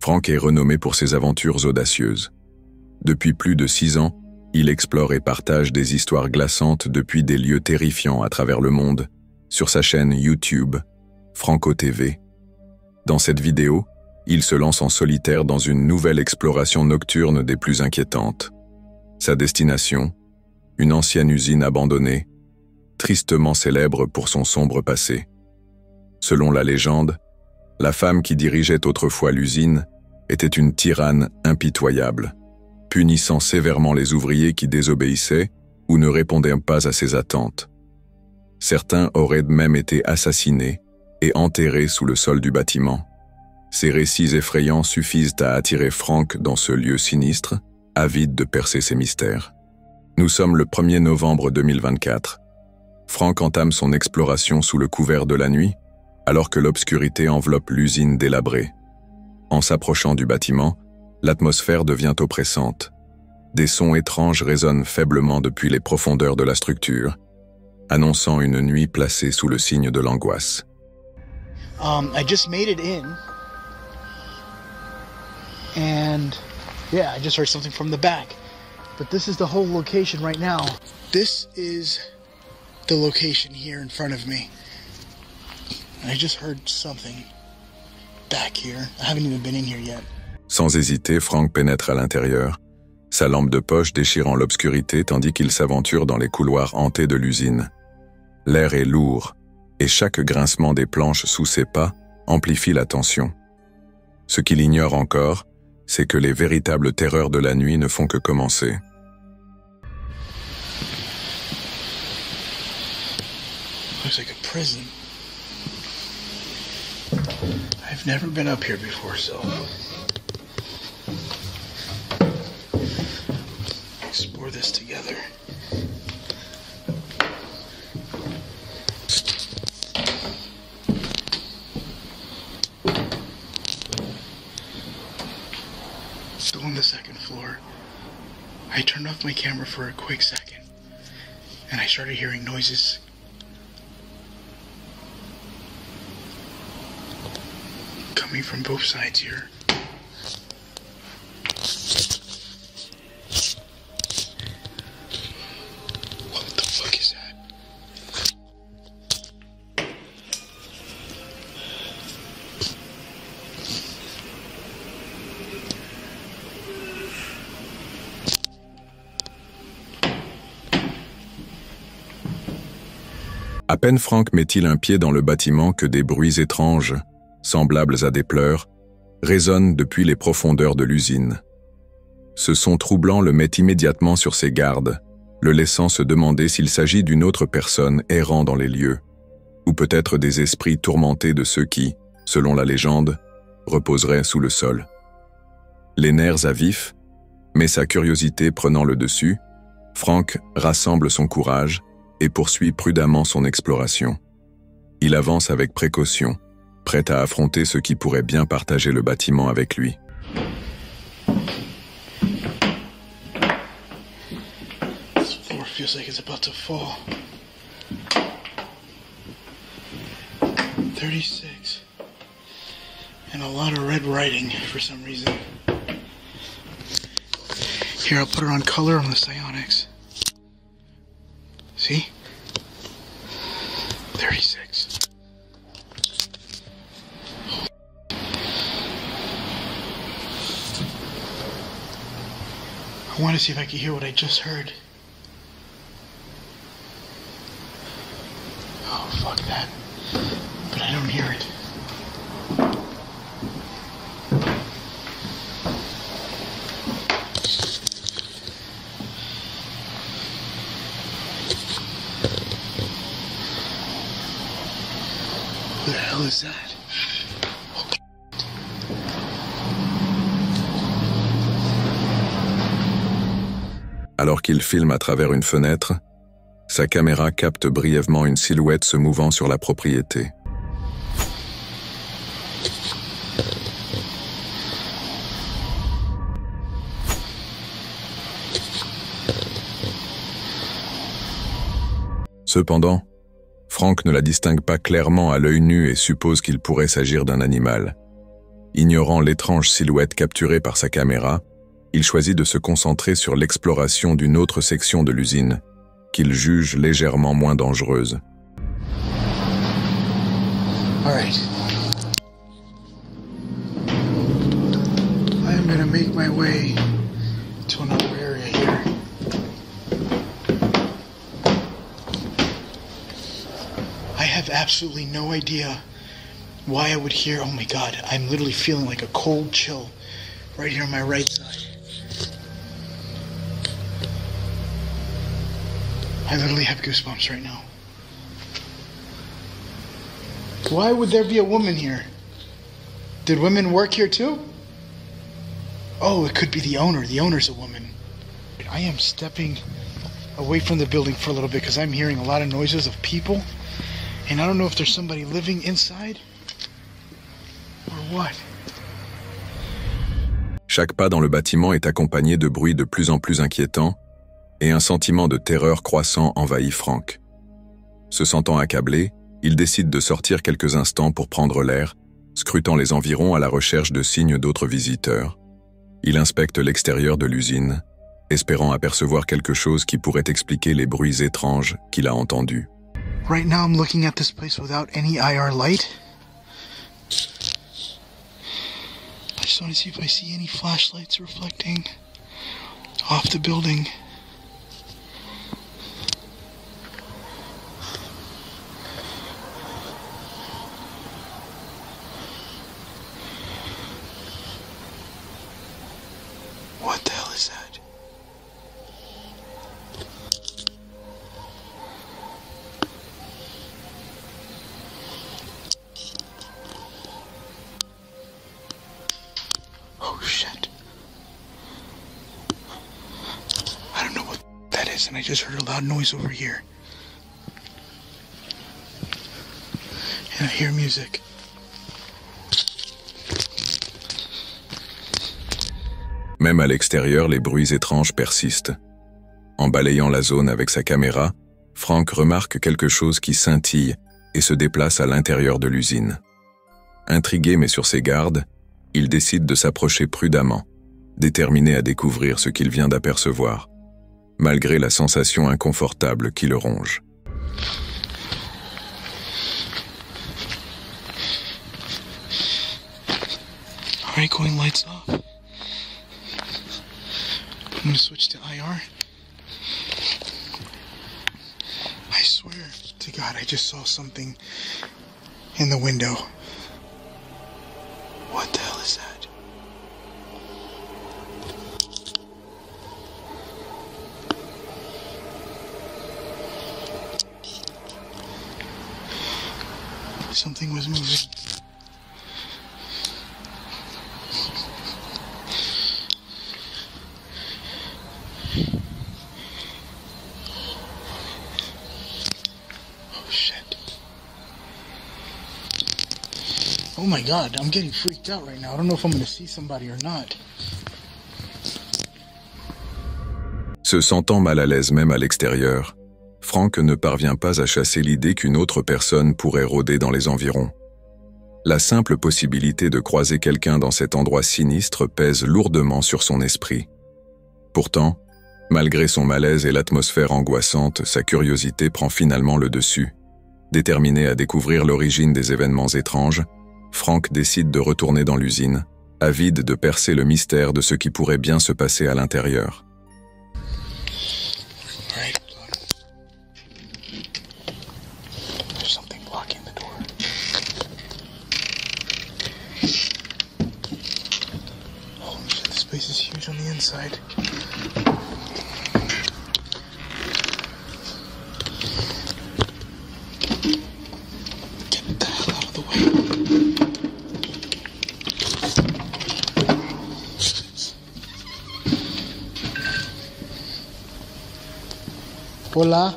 Frank est renommé pour ses aventures audacieuses. Depuis plus de 6 ans, il explore et partage des histoires glaçantes depuis des lieux terrifiants à travers le monde, sur sa chaîne YouTube, Franco TV. Dans cette vidéo, il se lance en solitaire dans une nouvelle exploration nocturne des plus inquiétantes. Sa destination, une ancienne usine abandonnée, tristement célèbre pour son sombre passé. Selon la légende, la femme qui dirigeait autrefois l'usine était une tyranne impitoyable, punissant sévèrement les ouvriers qui désobéissaient ou ne répondaient pas à ses attentes. Certains auraient même été assassinés et enterrés sous le sol du bâtiment. Ces récits effrayants suffisent à attirer Frank dans ce lieu sinistre, avide de percer ses mystères. Nous sommes le 1er novembre 2024. Frank entame son exploration sous le couvert de la nuit, alors que l'obscurité enveloppe l'usine délabrée. En s'approchant du bâtiment, l'atmosphère devient oppressante. Des sons étranges résonnent faiblement depuis les profondeurs de la structure, annonçant une nuit placée sous le signe de l'angoisse. I just made it in, and yeah, I just heard something from the back. But this is the whole location right now. This is the location here in front of me. I just heard something back here. I haven't even been in here yet. Sans hésiter, Frank pénètre à l'intérieur, sa lampe de poche déchirant l'obscurité tandis qu'il s'aventure dans les couloirs hantés de l'usine. L'air est lourd, et chaque grincement des planches sous ses pas amplifie la tension. Ce qu'il ignore encore, c'est que les véritables terreurs de la nuit ne font que commencer. Looks like a prison. I've never been up here before, so explore this together. Still on the second floor. I turned off my camera for a quick second, and I started hearing noises coming from both sides here. What the fuck is that? À peine Frank met-il un pied dans le bâtiment que des bruits étranges, semblables à des pleurs, résonnent depuis les profondeurs de l'usine. Ce son troublant le met immédiatement sur ses gardes, le laissant se demander s'il s'agit d'une autre personne errant dans les lieux, ou peut-être des esprits tourmentés de ceux qui, selon la légende, reposeraient sous le sol. Les nerfs à vif, mais sa curiosité prenant le dessus, Frank rassemble son courage et poursuit prudemment son exploration. Il avance avec précaution, prêt à affronter ceux qui pourraient bien partager le bâtiment avec lui. This floor feels like it's about to fall. 36. And a lot of red writing for some reason. Here, I'll put it on color on the Psionics. See? 36. I want to see if I can hear what I just heard. Oh, fuck that. But I don't hear it. Who the hell is that? Alors qu'il filme à travers une fenêtre, sa caméra capte brièvement une silhouette se mouvant sur la propriété. Cependant, Frank ne la distingue pas clairement à l'œil nu et suppose qu'il pourrait s'agir d'un animal. Ignorant l'étrange silhouette capturée par sa caméra, il choisit de se concentrer sur l'exploration d'une autre section de l'usine, qu'il juge légèrement moins dangereuse. All right. I am gonna make my way to another area here. I have absolutely no idea why I would hear, oh my God, I'm literally feeling like a cold chill right here on my right side. I literally have goosebumps right now. Why would there be a woman here? Did women work here too? Oh, it could be the owner. The owner's a woman. I am stepping away from the building for a little bit because I'm hearing a lot of noises of people. And I don't know if there's somebody living inside or what. Chaque pas dans le bâtiment est accompagné de bruits de plus en plus inquiétants et un sentiment de terreur croissant envahit Frank. Se sentant accablé, il décide de sortir quelques instants pour prendre l'air, scrutant les environs à la recherche de signes d'autres visiteurs. Il inspecte l'extérieur de l'usine, espérant apercevoir quelque chose qui pourrait expliquer les bruits étranges qu'il a entendus. Right now I'm looking at this place without any IR light. I just want to see if I see any flashlights reflecting off the building. What the hell is that? Oh shit. I don't know what that is, and I just heard a loud noise over here. And I hear music. Même à l'extérieur, les bruits étranges persistent. En balayant la zone avec sa caméra, Frank remarque quelque chose qui scintille et se déplace à l'intérieur de l'usine. Intrigué mais sur ses gardes, il décide de s'approcher prudemment, déterminé à découvrir ce qu'il vient d'apercevoir, malgré la sensation inconfortable qui le ronge. All right, going lights off. I'm gonna switch to IR. I swear to God, I just saw something in the window. What the hell is that? Something was moving. Oh my God, I'm getting freaked out right now. I don't know if I'm going to see somebody or not. Se sentant mal à l'aise même à l'extérieur, Frank ne parvient pas à chasser l'idée qu'une autre personne pourrait rôder dans les environs. La simple possibilité de croiser quelqu'un dans cet endroit sinistre pèse lourdement sur son esprit. Pourtant, malgré son malaise et l'atmosphère angoissante, sa curiosité prend finalement le dessus. Déterminé à découvrir l'origine des événements étranges, Frank décide de retourner dans l'usine, avide de percer le mystère de ce qui pourrait bien se passer à l'intérieur. Place is huge on the inside. Get the hell out of the way. Hola.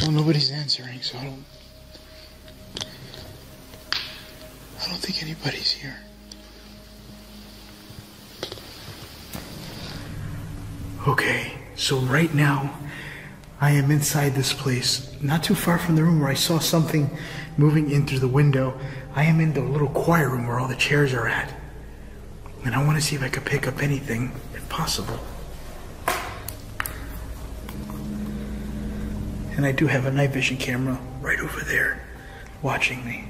Well, nobody's answering, so I don't think anybody's here. Okay. So right now, I am inside this place, not too far from the room where I saw something moving in through the window. I am in the little quiet room where all the chairs are at. And I want to see if I could pick up anything, if possible. And I do have a night vision camera right over there, watching me.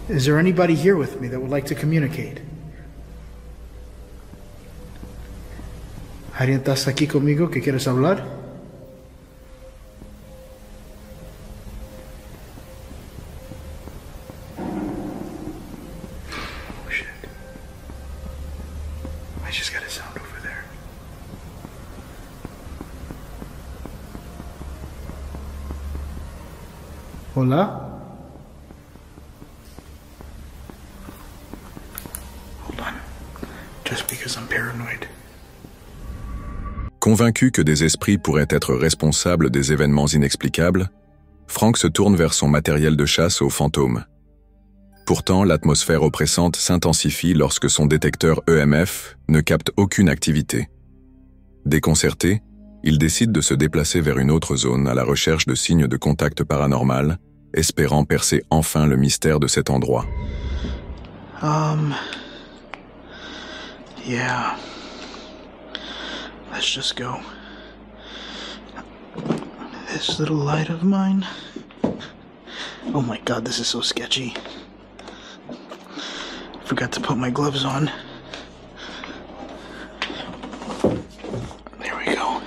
Is there anybody here with me that would like to communicate? ¿Alguien estás aquí conmigo que quieres hablar? Oh shit. I just got a sound over there. Hola? Hold on. Just because I'm paranoid. Convaincu que des esprits pourraient être responsables des événements inexplicables, Frank se tourne vers son matériel de chasse aux fantômes. Pourtant, l'atmosphère oppressante s'intensifie lorsque son détecteur EMF ne capte aucune activité. Déconcerté, il décide de se déplacer vers une autre zone à la recherche de signes de contact paranormal, espérant percer enfin le mystère de cet endroit. Yeah. Let's just go. This little light of mine. Oh my god, this is so sketchy. Forgot to put my gloves on. There we go.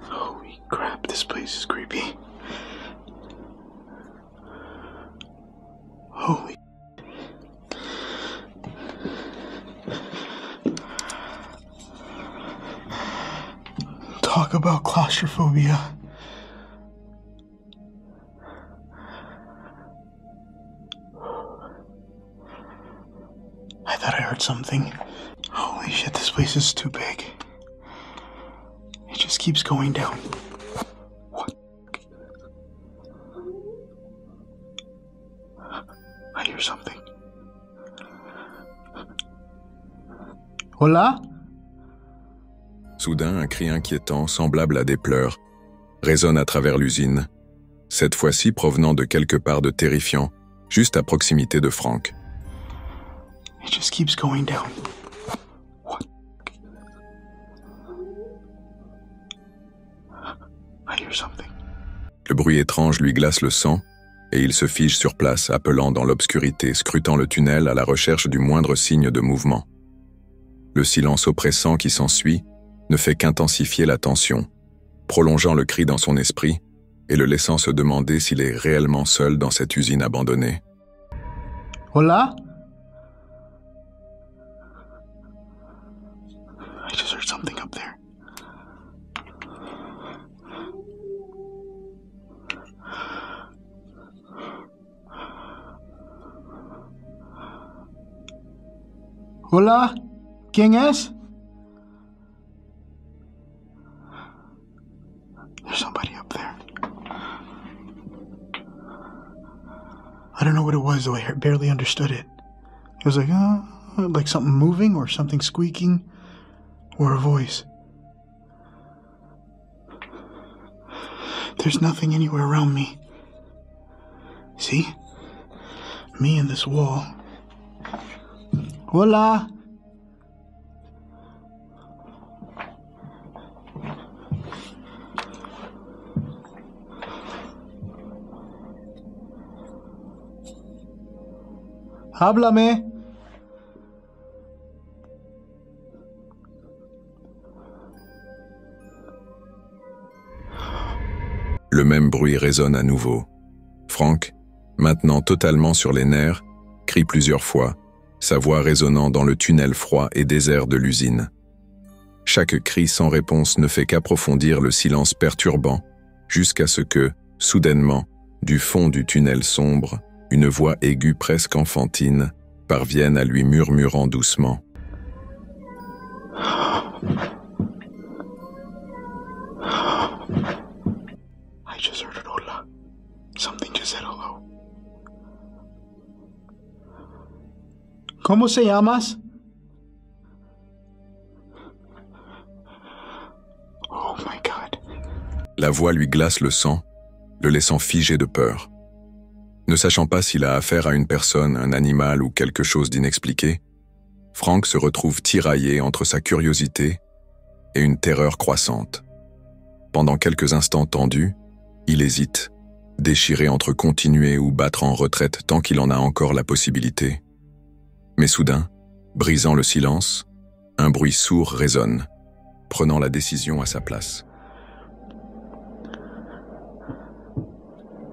Holy crap, this place is creepy. Holy. Talk about claustrophobia. I thought I heard something. Holy shit, this place is too big. It just keeps going down. What? I hear something. Hola? Soudain, un cri inquiétant, semblable à des pleurs, résonne à travers l'usine, cette fois-ci provenant de quelque part de terrifiant, juste à proximité de Frank. It just keeps going down. What? I hear something. Le bruit étrange lui glace le sang, et il se fige sur place, appelant dans l'obscurité, scrutant le tunnel à la recherche du moindre signe de mouvement. Le silence oppressant qui s'ensuit ne fait qu'intensifier la tension, prolongeant le cri dans son esprit et le laissant se demander s'il est réellement seul dans cette usine abandonnée. Hola? I just heard something up there. Hola? ¿Quién es? There's somebody up there. I don't know what it was, though. I barely understood it. It was like something moving or something squeaking or a voice. There's nothing anywhere around me. See? Me and this wall. Hola! Háblame. Le même bruit résonne à nouveau. Frank, maintenant totalement sur les nerfs, crie plusieurs fois, sa voix résonnant dans le tunnel froid et désert de l'usine. Chaque cri sans réponse ne fait qu'approfondir le silence perturbant, jusqu'à ce que, soudainement, du fond du tunnel sombre, une voix aiguë presque enfantine parvienne à lui murmurant doucement. just said hello. ¿Cómo se llamas? Oh my God. La voix lui glace le sang, le laissant figé de peur. Ne sachant pas s'il a affaire à une personne, un animal ou quelque chose d'inexpliqué, Frank se retrouve tiraillé entre sa curiosité et une terreur croissante. Pendant quelques instants tendus, il hésite, déchiré entre continuer ou battre en retraite tant qu'il en a encore la possibilité. Mais soudain, brisant le silence, un bruit sourd résonne, prenant la décision à sa place.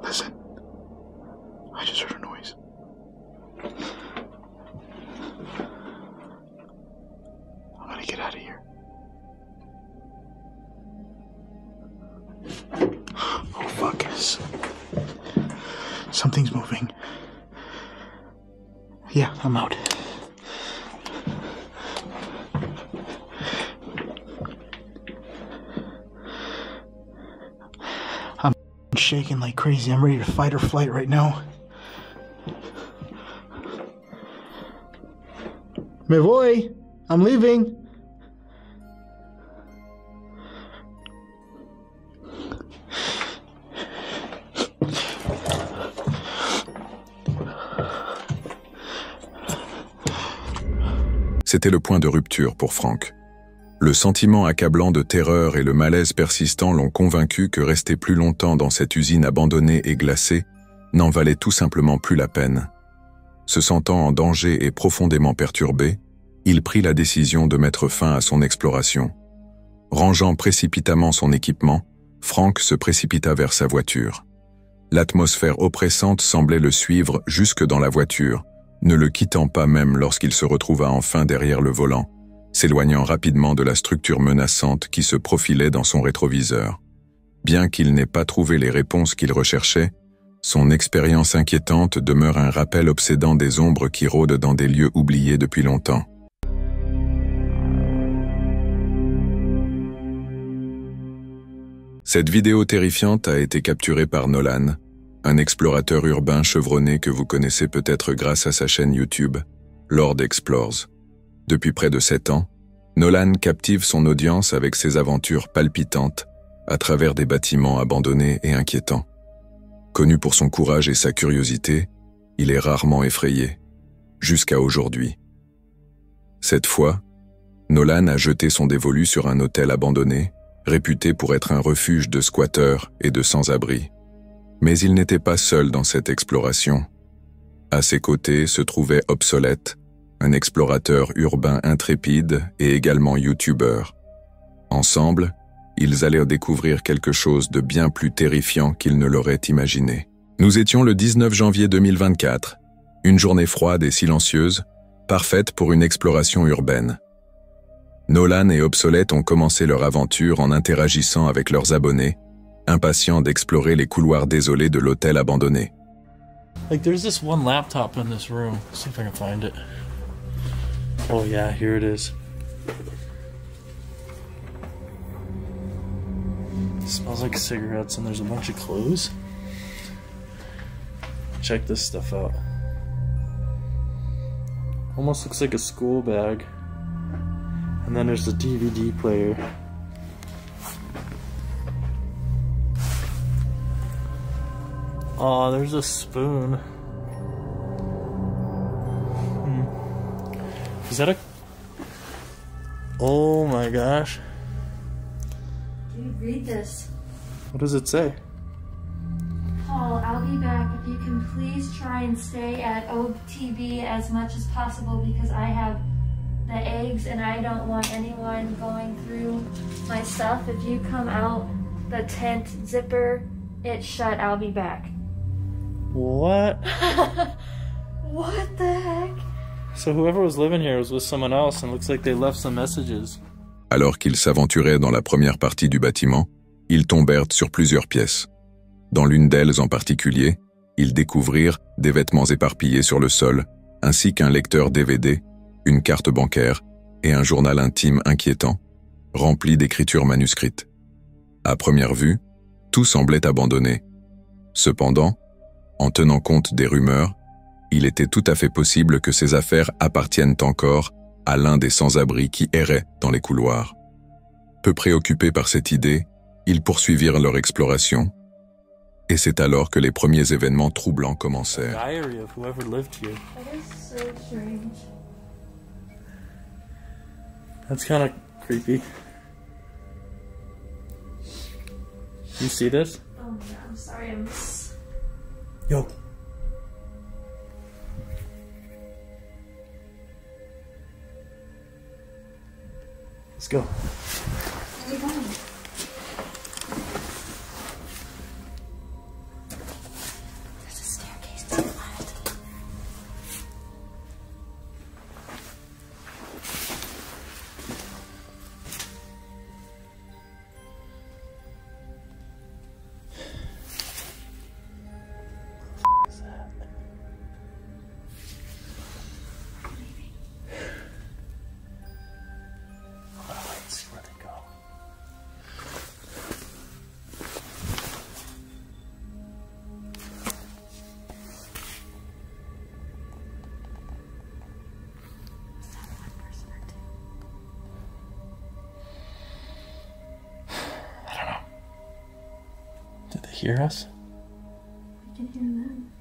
Listen. I just heard a noise. I'm gonna get out of here. Oh fuck. Something's moving. Yeah, I'm out. I'm shaking like crazy. I'm ready to fight or flight right now. Me voy. I'm leaving. C'était le point de rupture pour Frank. Le sentiment accablant de terreur et le malaise persistant l'ont convaincu que rester plus longtemps dans cette usine abandonnée et glacée n'en valait tout simplement plus la peine. Se sentant en danger et profondément perturbé, il prit la décision de mettre fin à son exploration. Rangeant précipitamment son équipement, Frank se précipita vers sa voiture. L'atmosphère oppressante semblait le suivre jusque dans la voiture, ne le quittant pas même lorsqu'il se retrouva enfin derrière le volant, s'éloignant rapidement de la structure menaçante qui se profilait dans son rétroviseur. Bien qu'il n'ait pas trouvé les réponses qu'il recherchait, son expérience inquiétante demeure un rappel obsédant des ombres qui rôdent dans des lieux oubliés depuis longtemps. Cette vidéo terrifiante a été capturée par Nolan, un explorateur urbain chevronné que vous connaissez peut-être grâce à sa chaîne YouTube, Lord Explores. Depuis près de 7 ans, Nolan captive son audience avec ses aventures palpitantes à travers des bâtiments abandonnés et inquiétants. Connu pour son courage et sa curiosité, il est rarement effrayé, jusqu'à aujourd'hui. Cette fois, Nolan a jeté son dévolu sur un hôtel abandonné, réputé pour être un refuge de squatteurs et de sans-abri. Mais il n'était pas seul dans cette exploration. À ses côtés se trouvait Obsolete, un explorateur urbain intrépide et également youtubeur. Ensemble, ils allaient découvrir quelque chose de bien plus terrifiant qu'ils ne l'auraient imaginé. Nous étions le 19 janvier 2024, une journée froide et silencieuse, parfaite pour une exploration urbaine. Nolan et Obsolete ont commencé leur aventure en interagissant avec leurs abonnés, impatients d'explorer les couloirs désolés de l'hôtel abandonné. Like, there's this one laptop in this room. Let's see if I can find it. Oh yeah, here it is. It smells like cigarettes and there's a bunch of clothes. Check this stuff out. Almost looks like a school bag. And then there's the DVD player. Oh, there's a spoon. Is that a... Oh my gosh. Dude, read this. What does it say? Paul, I'll be back. If you can please try and stay at OTB as much as possible because I have the eggs and I don't want anyone going through my stuff. If you come out the tent zipper, it's shut. I'll be back. What? What the heck? So whoever was living here was with someone else and looks like they left some messages. Alors qu'ils s'aventuraient dans la première partie du bâtiment, ils tombèrent sur plusieurs pièces. Dans l'une d'elles en particulier, ils découvrirent des vêtements éparpillés sur le sol, ainsi qu'un lecteur DVD, une carte bancaire et un journal intime inquiétant, rempli d'écritures manuscrites. À première vue, tout semblait abandonné. Cependant, En tenant compte des rumeurs, il était tout à fait possible que ces affaires appartiennent encore à l'un des sans-abri qui errait dans les couloirs. Peu préoccupés par cette idée, ils poursuivirent leur exploration, et c'est alors que les premiers événements troublants commencèrent. Diary of whoever lived here. That is so strange. That's kind of creepy. You see this? Oh yeah, I'm sorry, I'm Yo. Let's go. Where are you going? There's a staircase to the left. Let's see where they go. I don't know. Did they hear us? I can hear them.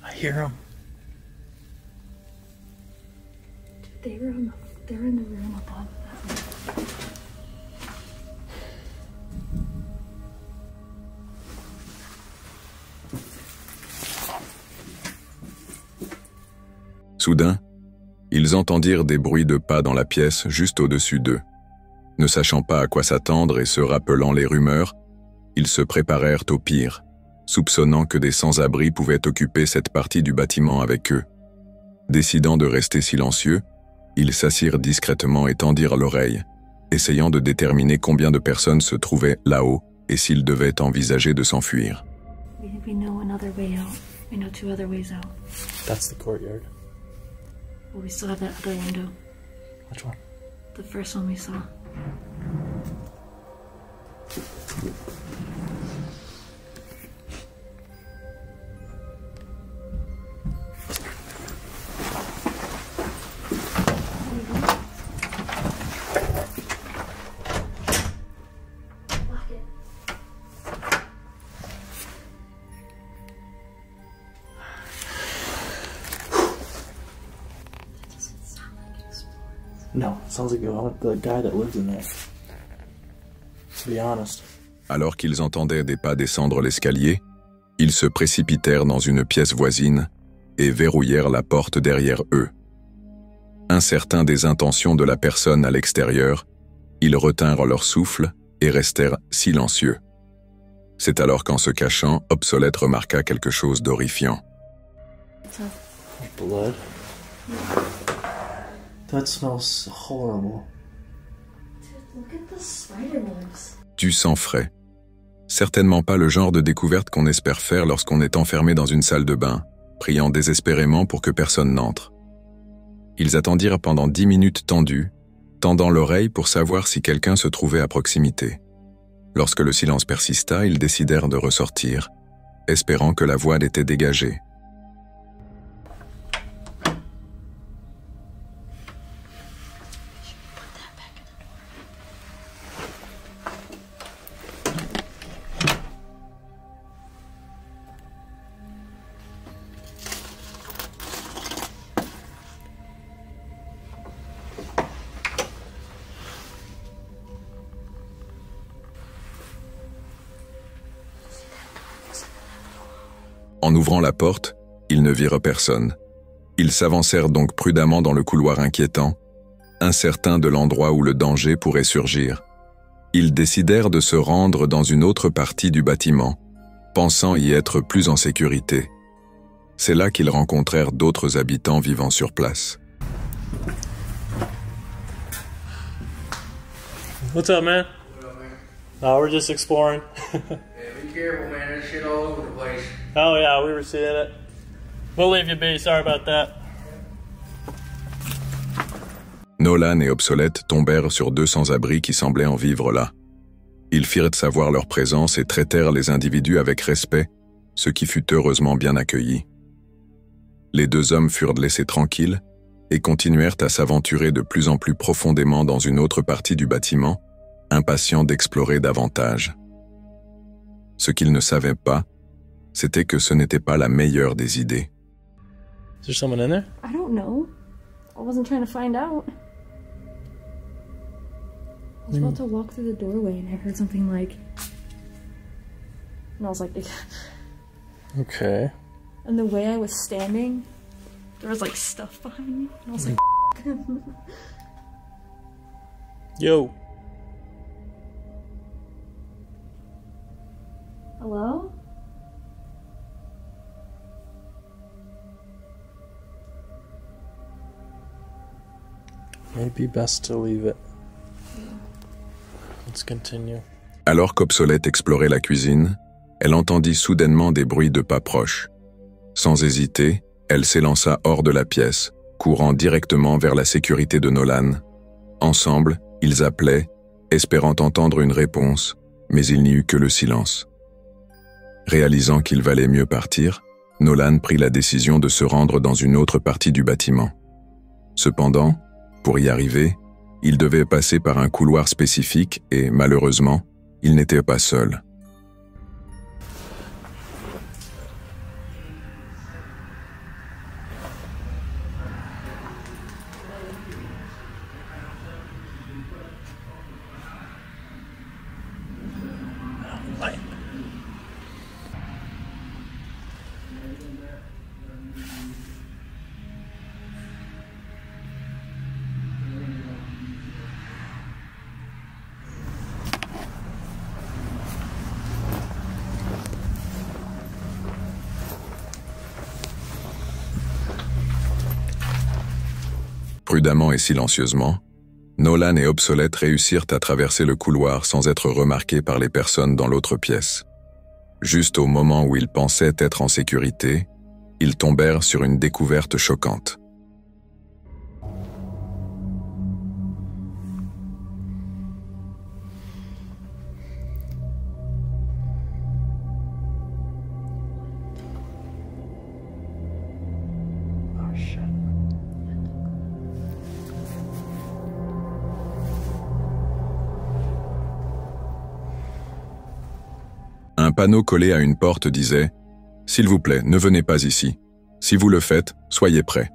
I hear them. They were they're in the room above that room. Soudain, ils entendirent des bruits de pas dans la pièce juste au-dessus d'eux. Ne sachant pas à quoi s'attendre et se rappelant les rumeurs, ils se préparèrent au pire, soupçonnant que des sans-abri pouvaient occuper cette partie du bâtiment avec eux. Décidant de rester silencieux, ils s'assirent discrètement et tendirent l'oreille, essayant de déterminer combien de personnes se trouvaient là-haut et s'ils devaient envisager de s'enfuir. We know another way out. We know 2 other ways out. That's the courtyard. But we still have that other window. Which one? The first one we saw. Lock it. That doesn't sound like explorers. No, it sounds like the guy that lived in there. To be honest. Alors qu'ils entendaient des pas descendre l'escalier, ils se précipitèrent dans une pièce voisine et verrouillèrent la porte derrière eux. Incertains des intentions de la personne à l'extérieur, ils retinrent leur souffle et restèrent silencieux. C'est alors qu'en se cachant, Obsolète remarqua quelque chose d'horrifiant. Blood. That smells horrible. Dude, look at the spider webs. Du sang frais. Certainement pas le genre de découverte qu'on espère faire lorsqu'on est enfermé dans une salle de bain, priant désespérément pour que personne n'entre. Ils attendirent pendant 10 minutes tendues, tendant l'oreille pour savoir si quelqu'un se trouvait à proximité. Lorsque le silence persista, ils décidèrent de ressortir, espérant que la voile était dégagée. En ouvrant la porte, ils ne virent personne. Ils s'avancèrent donc prudemment dans le couloir inquiétant, incertains de l'endroit où le danger pourrait surgir. Ils décidèrent de se rendre dans une autre partie du bâtiment, pensant y être plus en sécurité. C'est là qu'ils rencontrèrent d'autres habitants vivant sur place. What's up, man? What up, man? No, we're just exploring. Yeah, be careful, man. There's shit all over the place. Oh yeah, we were seeing it. We'll leave you be. Sorry about that. Nolan et Obsolète tombèrent sur 2 sans-abri qui semblaient en vivre là. Ils firent savoir leur présence et traitèrent les individus avec respect, ce qui fut heureusement bien accueilli. Les deux hommes furent laissés tranquilles et continuèrent à s'aventurer de plus en plus profondément dans une autre partie du bâtiment, impatients d'explorer davantage. Ce qu'ils ne savaient pas, c'était que ce n'était pas la meilleure des idées. Is there someone in there? I don't know. I wasn't trying to find out. I was about to walk through the doorway and I heard something like... And I was like... Okay. And the way I was standing, there was like stuff behind me. And I was like... Yo. Hello? Maybe best to leave it. Let's continue. Alors qu'Obsolète explorait la cuisine, elle entendit soudainement des bruits de pas proches. Sans hésiter, elle s'élança hors de la pièce, courant directement vers la sécurité de Nolan. Ensemble, ils appelaient, espérant entendre une réponse, mais il n'y eut que le silence. Réalisant qu'il valait mieux partir, Nolan prit la décision de se rendre dans une autre partie du bâtiment. Cependant, pour y arriver, il devait passer par un couloir spécifique et, malheureusement, il n'était pas seul. Prudemment et silencieusement, Nolan et Obsolète réussirent à traverser le couloir sans être remarqués par les personnes dans l'autre pièce. Juste au moment où ils pensaient être en sécurité, ils tombèrent sur une découverte choquante. Un panneau collé à une porte disait « S'il vous plaît, ne venez pas ici. Si vous le faites, soyez prêts. »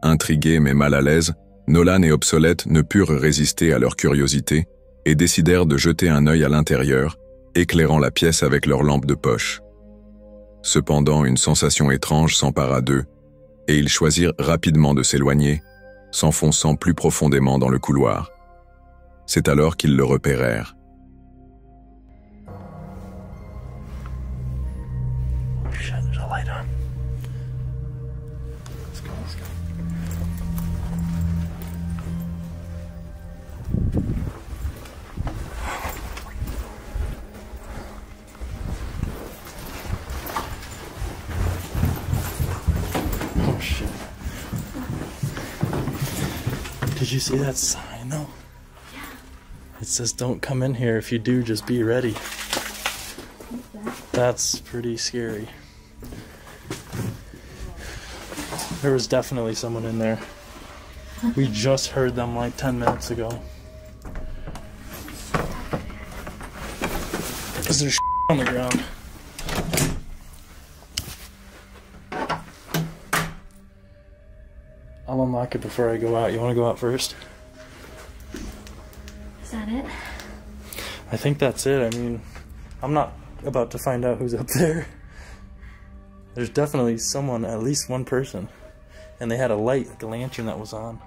Intrigués mais mal à l'aise, Nolan et Obsolète ne purent résister à leur curiosité et décidèrent de jeter un œil à l'intérieur, éclairant la pièce avec leur lampe de poche. Cependant, une sensation étrange s'empara d'eux, et ils choisirent rapidement de s'éloigner, s'enfonçant plus profondément dans le couloir. C'est alors qu'ils le repérèrent. There's a light on. Let's go, let's go. Oh shit. Did you see that sign though? Yeah. It says don't come in here. If you do, just be ready. That's pretty scary. There was definitely someone in there. We just heard them like 10 minutes ago. Is there on the ground? I'll unlock it before I go out. You want to go out first? Is that it? I think that's it. I mean, I'm not about to find out who's up there. There's definitely someone, at least one person. And they had a light, like a lantern that was on.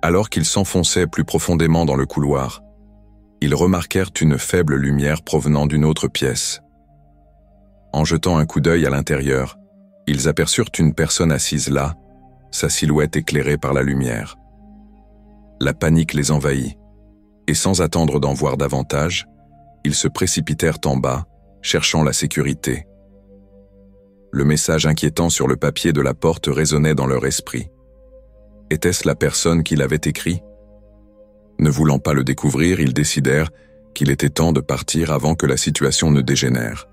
Alors qu'ils s'enfonçaient plus profondément dans le couloir, ils remarquèrent une faible lumière provenant d'une autre pièce. En jetant un coup d'œil à l'intérieur, ils aperçurent une personne assise là, sa silhouette éclairée par la lumière. La panique les envahit, et sans attendre d'en voir davantage, ils se précipitèrent en bas, cherchant la sécurité. Le message inquiétant sur le papier de la porte résonnait dans leur esprit. Était-ce la personne qui l'avait écrit? Ne voulant pas le découvrir, ils décidèrent qu'il était temps de partir avant que la situation ne dégénère.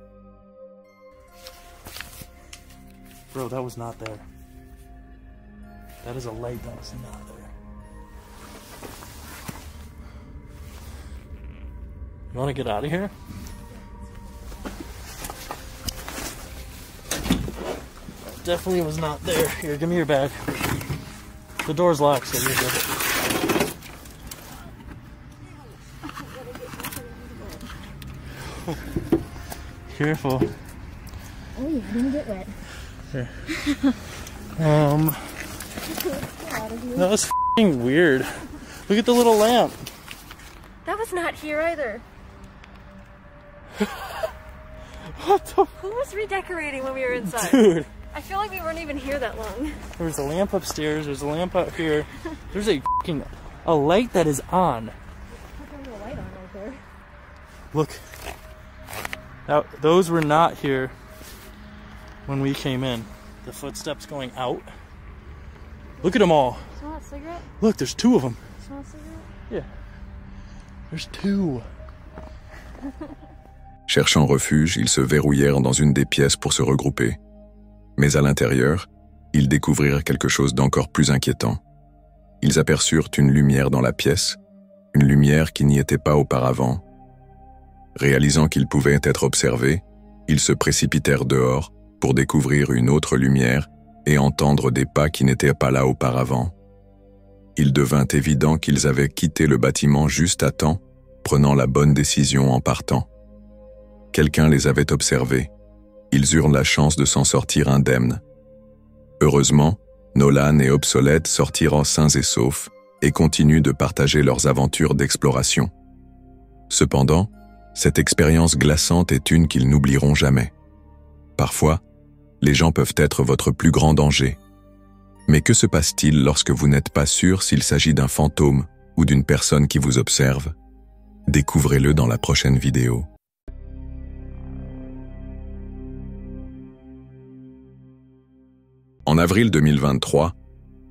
Bro, that was not there. That is a light that was not there. You want to get out of here? That definitely was not there. Here, give me your bag. The door's locked, so you're good. Careful. Oh, you're gonna get wet. Here. That was f***ing weird. Look at the little lamp. That was not here either. What the f? Who was redecorating when we were inside? Dude. I feel like we weren't even here that long. There's a lamp upstairs, there's a lamp out here. There's a f***ing light that is on. There's a light on right there. Look. Now, those were not here when we came in. The footsteps going out. Look at them all. Smell that cigarette? Look, there's two of them. Smell that cigarette? Yeah. There's two. Cherchant refuge, ils se verrouillèrent dans une des pièces pour se regrouper. Mais à l'intérieur, ils découvrirent quelque chose d'encore plus inquiétant. Ils aperçurent une lumière dans la pièce, une lumière qui n'y était pas auparavant. Réalisant qu'ils pouvaient être observés, ils se précipitèrent dehors pour découvrir une autre lumière et entendre des pas qui n'étaient pas là auparavant. Il devint évident qu'ils avaient quitté le bâtiment juste à temps, prenant la bonne décision en partant. Quelqu'un les avait observés. Ils eurent la chance de s'en sortir indemnes. Heureusement, Nolan et Obsolète sortirent sains et saufs et continuent de partager leurs aventures d'exploration. Cependant, cette expérience glaçante est une qu'ils n'oublieront jamais. Parfois, les gens peuvent être votre plus grand danger. Mais que se passe-t-il lorsque vous n'êtes pas sûr s'il s'agit d'un fantôme ou d'une personne qui vous observe? Découvrez-le dans la prochaine vidéo. En avril 2023,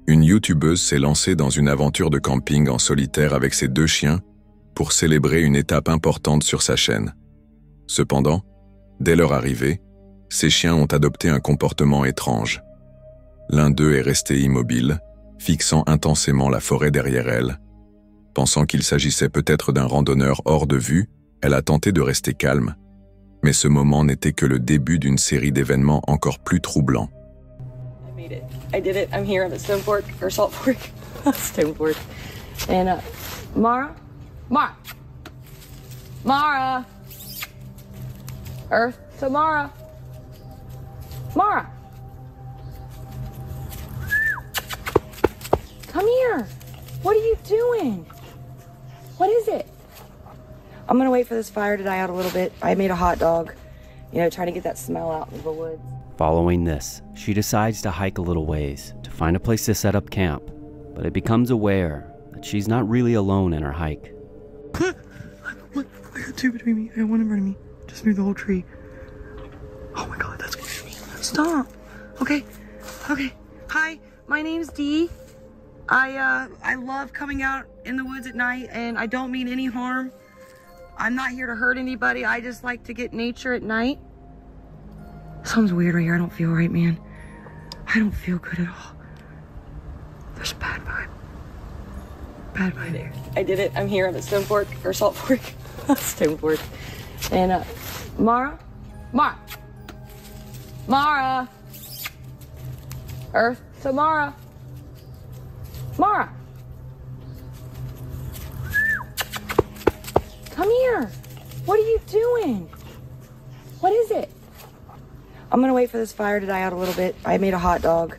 une youtubeuse s'est lancée dans une aventure de camping en solitaire avec ses 2 chiens pour célébrer une étape importante sur sa chaîne. Cependant, dès leur arrivée, ces chiens ont adopté un comportement étrange. L'un d'eux est resté immobile, fixant intensément la forêt derrière elle. Pensant qu'il s'agissait peut-être d'un randonneur hors de vue, elle a tenté de rester calme. Mais ce moment n'était que le début d'une série d'événements encore plus troublants. I did it. I'm here. I'm at Stone Fork, or Salt Fork. Stone Fork. And, Mara? Earth to Mara. Come here. What are you doing? What is it? I'm gonna wait for this fire to die out a little bit. I made a hot dog, trying to get that smell out in the woods. Following this, she decides to hike a little ways to find a place to set up camp, but it becomes aware that she's not really alone in her hike. Look, I got 2 between me. I got 1 in front of me. Just moved the whole tree. Oh my god, that's crazy. Stop. Okay. Hi, my name's Dee. I love coming out in the woods at night, and I don't mean any harm. I'm not here to hurt anybody. I just like to get nature at night. Something's weird right here. I don't feel right, man. I don't feel good at all. There's a bad vibe. Bad vibe there. I did it. I'm here. I'm at Stone Fork, or Salt Fork. Stone Fork. And, Mara? Earth to Mara. Come here. What are you doing? What is it? I'm gonna wait for this fire to die out a little bit. I made a hot dog,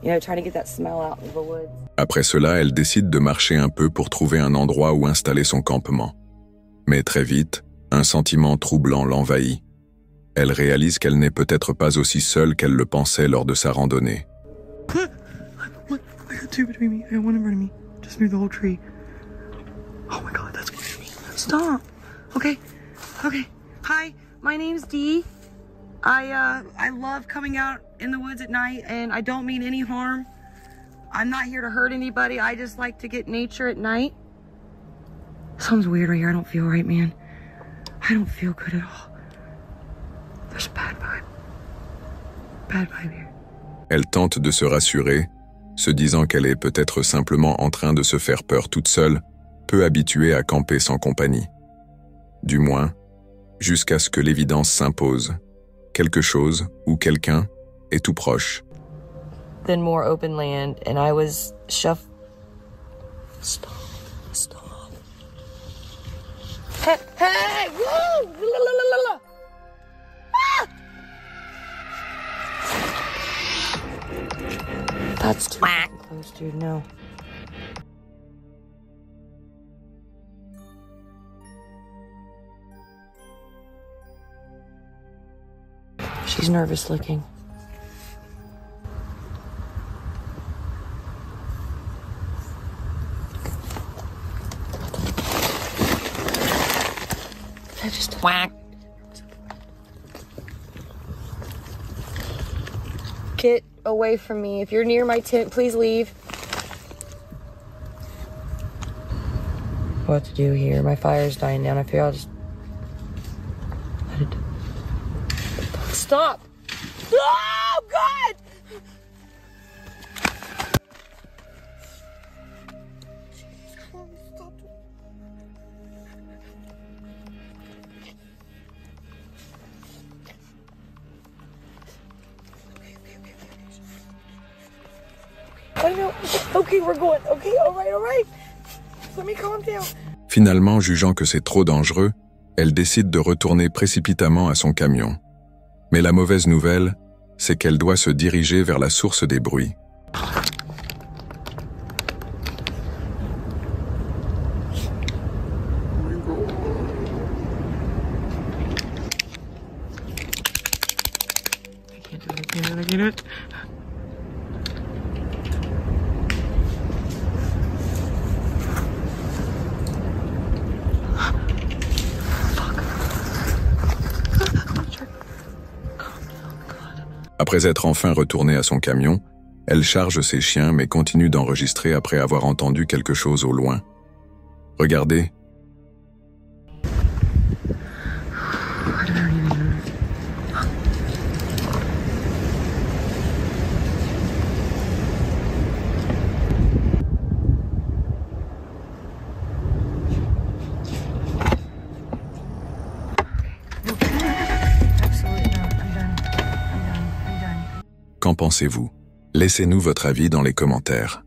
trying to get that smell out in the woods. Après cela, elle décide de marcher un peu pour trouver un endroit où installer son campement. Mais très vite, un sentiment troublant l'envahit. Elle réalise qu'elle n'est peut-être pas aussi seule qu'elle le pensait lors de sa randonnée. Look, I got 2 between me. I got 1 in front of me. Just moved the whole tree. Oh my god, that's crazy. Stop. Okay. Hi, my name's Dee. I love coming out in the woods at night, and I don't mean any harm. I'm not here to hurt anybody. I just like to get nature at night. Something's weird right here. I don't feel right, man. I don't feel good at all. There's a bad vibe. Bad vibe here. Elle tente de se rassurer, se disant qu'elle est peut-être simplement en train de se faire peur toute seule, peu habituée à camper sans compagnie. Du moins, jusqu'à ce que l'évidence s'impose. Quelque chose ou quelqu'un est tout proche. Then more open land, and I was Stop. Hey, hey, whoa! La, la, la, la, la. Ah! That's too fucking close, dude. No. She's nervous looking. I just whack. Get away from me. If you're near my tent, please leave. What to do here? My fire's dying down. I figure I'll just let it. Stop! Oh God! Jesus Christ! Stop. I know. Okay, we're going. Okay, all right. Let me calm down. Finalement, jugeant que c'est trop dangereux, elle décide de retourner précipitamment à son camion. Mais la mauvaise nouvelle, c'est qu'elle doit se diriger vers la source des bruits. I get it. Après être enfin retournée à son camion, elle charge ses chiens mais continue d'enregistrer après avoir entendu quelque chose au loin. Regardez. Qu'en pensez-vous? Laissez-nous votre avis dans les commentaires.